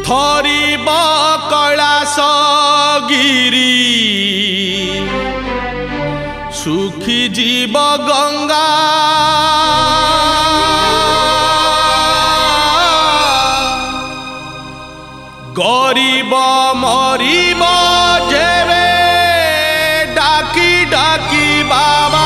थरिब कैलाश गिरी सुखी जीव गंगा गरीब मरीब जेबे डाकी डाकी बाबा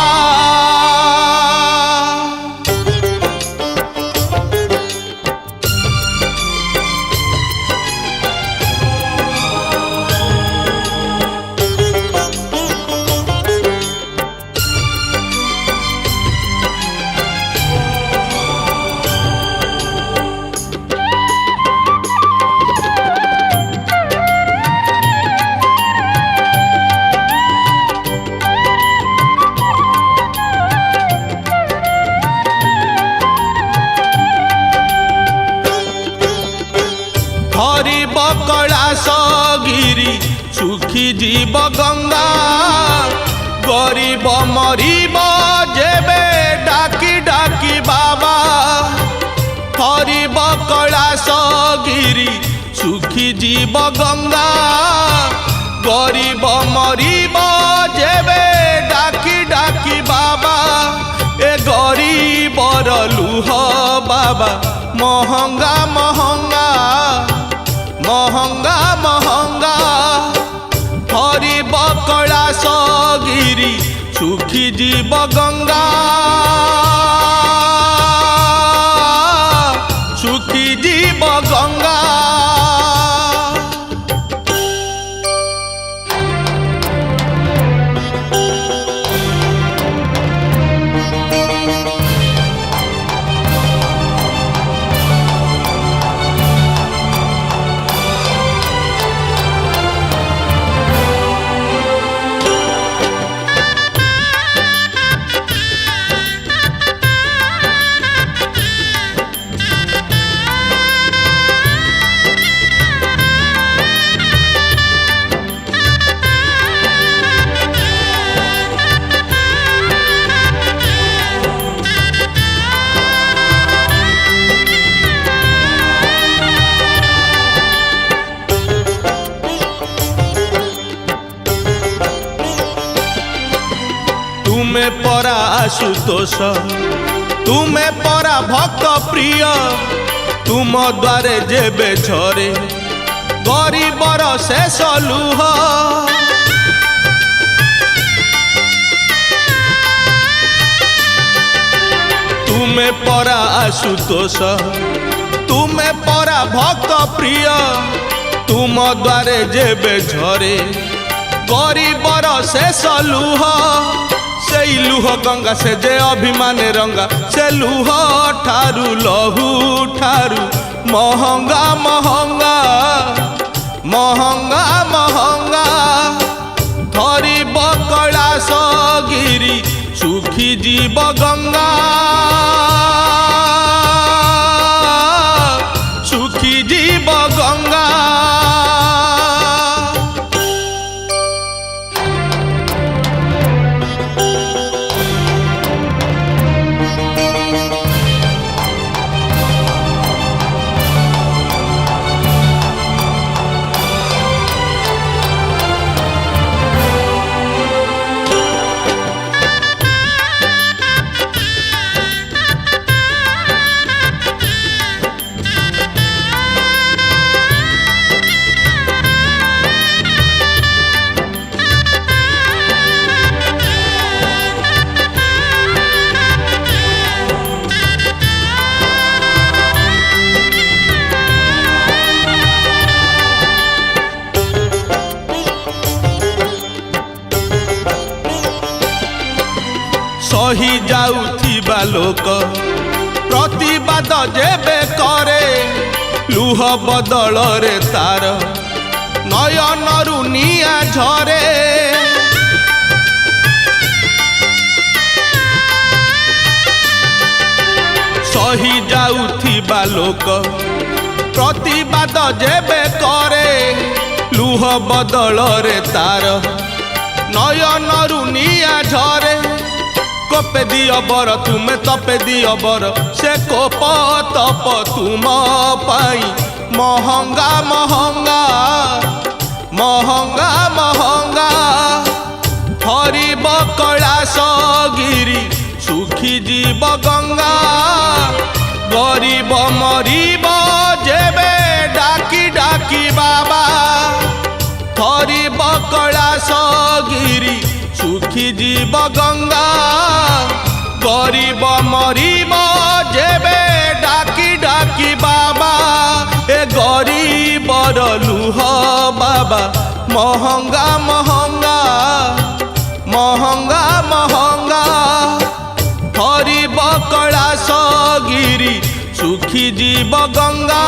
हरिब कैलाश गिरी सुखी जीव गंगा गरीब मरीब जेबे डाकी डाकी बाबा हरिब कैलाश गिरी सुखी जीव गंगा गरीब मरीब जेबे डाकी डाकी बाबा ए गरीबर लुह बाबा महंगा महंगा महंगा महंगा हरिब कैलाश गिरी सुखी जीव गंगा सुखी जीव गंगा तुम्हें परा आशुतोष तुम्हें परा भक्त प्रिय तुम द्वारे जेबे झरे गरीबर शेष लुह तुम्हें परा आशुतोष तुम्हें परा भक्त प्रिय तुम द्वारे जेबे झरे गरीबर शेष लुह से लुह गंगा से जे अभिमान रंगा से लुह ठारू लहू ठारू महंगा महंगा महंगा महंगा हरिब कैलाश गिरी सुखी जीव गंगा सुखी जीव गंगा सही जाउथिबा लोक प्रतिवाद जेबे करे लुह बदल रे तार नयनरु निया झरे सही जाउथिबा लोक प्रतिवाद जेबे करे लुह बदल रे तार नयनरु निया झरे कोपे दियो बर तुमे तपे दियो बर से कोप तप तुम पाई महंगा महंगा महंगा महंगा हरिब कैलाश गिरी सुखी जीव गंगा गरीब मरीब जेबे डाकी डाकी बाबा हरिब कैलाश गिरी सुखी जीव गंगा गरीब मरीब जेबे डाकी डाकी बाबा ए गरीबर लुह बाबा महंगा महंगा महंगा महंगा हरिब कैलाश गिरी सुखी जीव गंगा